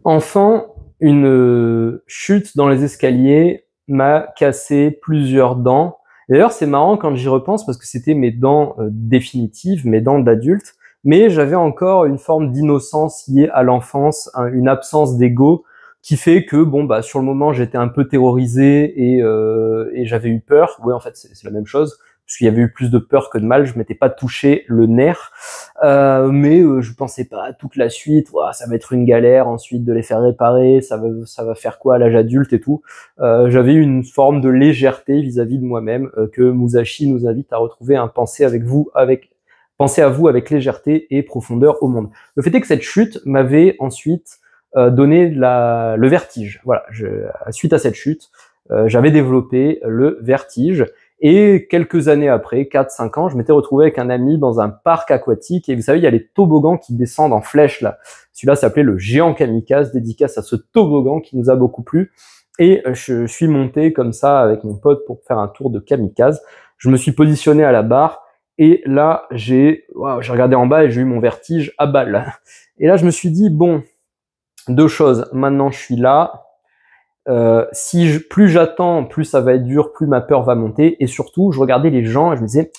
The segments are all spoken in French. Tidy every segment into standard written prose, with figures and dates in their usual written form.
Enfant, une chute dans les escaliers m'a cassé plusieurs dents. D'ailleurs, c'est marrant quand j'y repense parce que c'était mes dents définitives, mes dents d'adulte, mais j'avais encore une forme d'innocence liée à l'enfance, une absence d'ego qui fait que, bon, bah, sur le moment, j'étais un peu terrorisé et j'avais eu peur. Oui, en fait, c'est la même chose, parce qu'il y avait eu plus de peur que de mal. Je m'étais pas touché le nerf. Mais je pensais pas à toute la suite. Ouah, ça va être une galère ensuite de les faire réparer. Ça va faire quoi à l'âge adulte et tout. J'avais eu une forme de légèreté vis-à-vis de moi-même que Musashi nous invite à retrouver. Pensez à vous avec légèreté et profondeur au monde. Le fait est que cette chute m'avait ensuite donné le vertige. Voilà. Suite à cette chute, j'avais développé le vertige. Et quelques années après, 4-5 ans, je m'étais retrouvé avec un ami dans un parc aquatique. Et vous savez, il y a les toboggans qui descendent en flèche là. Celui-là s'appelait le géant kamikaze, dédicace à ce toboggan qui nous a beaucoup plu. Et je suis monté comme ça avec mon pote pour faire un tour de kamikaze. Je me suis positionné à la barre. Et là, j'ai regardé en bas et j'ai eu mon vertige à balle. Et là, je me suis dit, bon, deux choses. Maintenant, je suis là. Plus j'attends, plus ça va être dur, plus ma peur va monter. Et surtout, je regardais les gens et je me disais,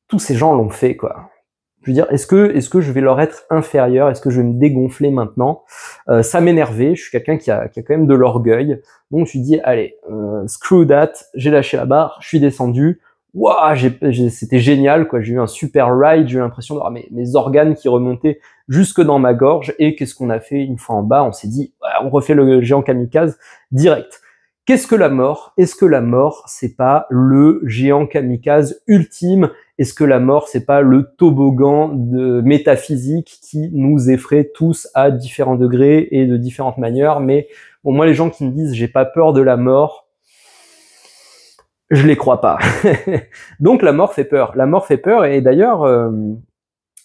tous ces gens l'ont fait, quoi. Je veux dire, est-ce que je vais leur être inférieur? Est-ce que je vais me dégonfler maintenant? Ça m'énervait. Je suis quelqu'un qui a quand même de l'orgueil. Donc, je me suis dit, allez, screw that. J'ai lâché la barre, je suis descendu. Waouh, c'était génial, quoi. J'ai eu un super ride. J'ai eu l'impression d'avoir mes organes qui remontaient jusque dans ma gorge. Et qu'est-ce qu'on a fait une fois en bas? On s'est dit, on refait le géant kamikaze direct. Qu'est-ce que la mort? Est-ce que la mort, c'est pas le géant kamikaze ultime? Est-ce que la mort, c'est pas le toboggan de métaphysique qui nous effraie tous à différents degrés et de différentes manières? Mais bon, moi, les gens qui me disent j'ai pas peur de la mort, je les crois pas. Donc la mort fait peur. La mort fait peur et d'ailleurs,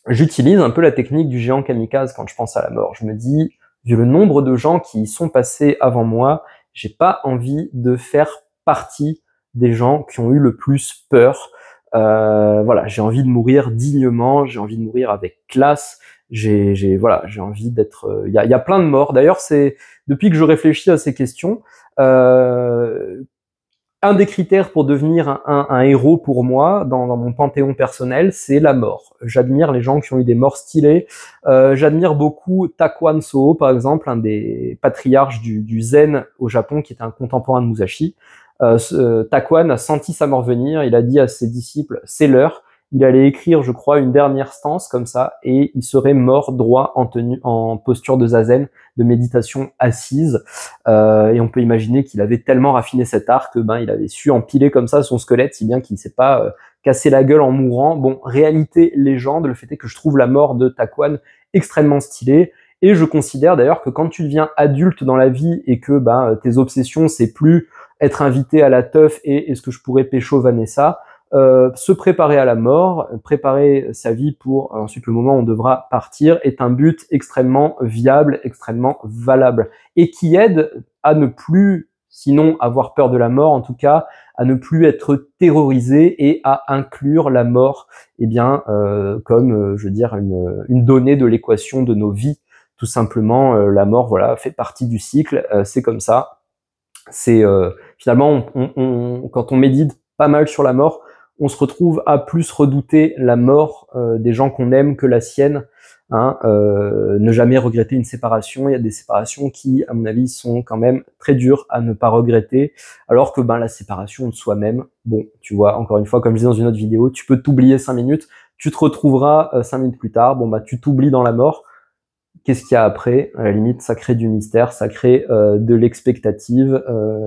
j'utilise un peu la technique du géant kamikaze quand je pense à la mort. Je me dis, vu le nombre de gens qui y sont passés avant moi, j'ai pas envie de faire partie des gens qui ont eu le plus peur. Voilà, j'ai envie de mourir dignement, j'ai envie de mourir avec classe. J'ai envie d'être. Il y a plein de morts. D'ailleurs, c'est depuis que je réfléchis à ces questions. Un des critères pour devenir un héros pour moi, dans mon panthéon personnel, c'est la mort. J'admire les gens qui ont eu des morts stylées. J'admire beaucoup Takuan Soho, par exemple, un des patriarches du Zen au Japon, qui était un contemporain de Musashi. Takuan a senti sa mort venir, il a dit à ses disciples, c'est l'heure. Il allait écrire, je crois, une dernière stance comme ça, et il serait mort droit en posture de zazen, de méditation assise. Et on peut imaginer qu'il avait tellement raffiné cet art que il avait su empiler comme ça son squelette, si bien qu'il ne s'est pas cassé la gueule en mourant. Bon, réalité légende, le fait est que je trouve la mort de Takuan extrêmement stylée. Et je considère d'ailleurs que quand tu deviens adulte dans la vie et que tes obsessions, c'est plus être invité à la teuf et est-ce que je pourrais pécho Vanessa, se préparer à la mort, préparer sa vie pour ensuite le moment où on devra partir est un but extrêmement viable, extrêmement valable et qui aide à ne plus, sinon avoir peur de la mort, en tout cas à ne plus être terrorisé et à inclure la mort, comme je veux dire une donnée de l'équation de nos vies. Tout simplement, la mort, voilà, fait partie du cycle. C'est comme ça. C'est finalement, quand on médite pas mal sur la mort, on se retrouve à plus redouter la mort des gens qu'on aime que la sienne. Ne jamais regretter une séparation. Il y a des séparations qui, à mon avis, sont quand même très dures à ne pas regretter, alors que la séparation de soi-même, bon, tu vois, encore une fois, comme je disais dans une autre vidéo, tu peux t'oublier 5 minutes, tu te retrouveras 5 minutes plus tard, tu t'oublies dans la mort. Qu'est-ce qu'il y a après? À la limite, ça crée du mystère, ça crée de l'expectative,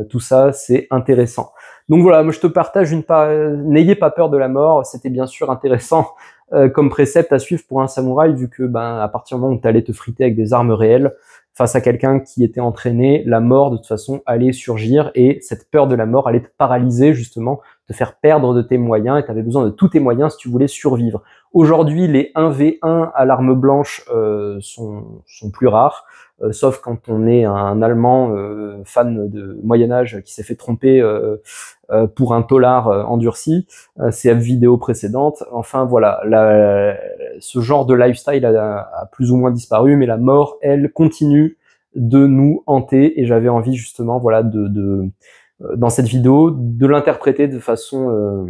tout ça, c'est intéressant. Donc voilà, moi je te partage n'ayez pas peur de la mort, c'était bien sûr intéressant comme précepte à suivre pour un samouraï, vu que à partir du moment où tu allais te friter avec des armes réelles, face à quelqu'un qui était entraîné, la mort de toute façon allait surgir et cette peur de la mort allait te paralyser justement, te faire perdre de tes moyens et tu avais besoin de tous tes moyens si tu voulais survivre. Aujourd'hui, les 1v1 à l'arme blanche sont plus rares, sauf quand on est un Allemand fan de Moyen-Âge qui s'est fait tromper pour un taular endurci, c'est vidéo précédente. Enfin voilà, ce genre de lifestyle a plus ou moins disparu, mais la mort, elle, continue de nous hanter, et j'avais envie justement, voilà, dans cette vidéo, de l'interpréter de façon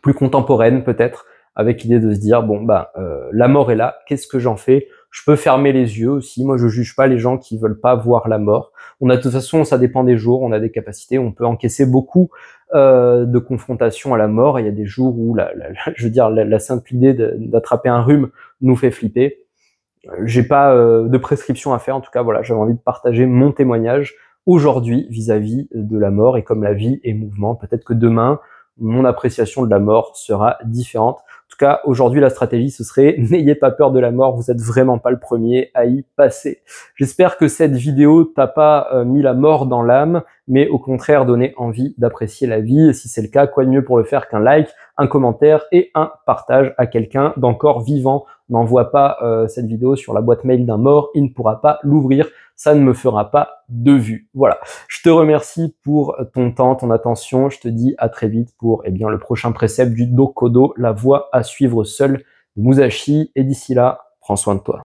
plus contemporaine peut-être, avec l'idée de se dire bon bah la mort est là, qu'est-ce que j'en fais? Je peux fermer les yeux aussi, moi je juge pas les gens qui veulent pas voir la mort. On a de toute façon, ça dépend des jours, on a des capacités, on peut encaisser beaucoup de confrontations à la mort, et il y a des jours où je veux dire la simple idée d'attraper un rhume nous fait flipper. J'ai pas de prescription à faire, en tout cas voilà, j'avais envie de partager mon témoignage aujourd'hui vis-à-vis de la mort, et comme la vie est mouvement, peut-être que demain mon appréciation de la mort sera différente. En tout cas, aujourd'hui, la stratégie, ce serait n'ayez pas peur de la mort, vous êtes vraiment pas le premier à y passer. J'espère que cette vidéo t'a pas mis la mort dans l'âme, mais au contraire donné envie d'apprécier la vie. Et si c'est le cas, quoi de mieux pour le faire qu'un like, un commentaire et un partage à quelqu'un d'encore vivant. N'envoie pas cette vidéo sur la boîte mail d'un mort, il ne pourra pas l'ouvrir, ça ne me fera pas de vues. Voilà, je te remercie pour ton temps, ton attention, je te dis à très vite pour le prochain précepte du Dokodo, la voie à suivre seule de Musashi, et d'ici là, prends soin de toi.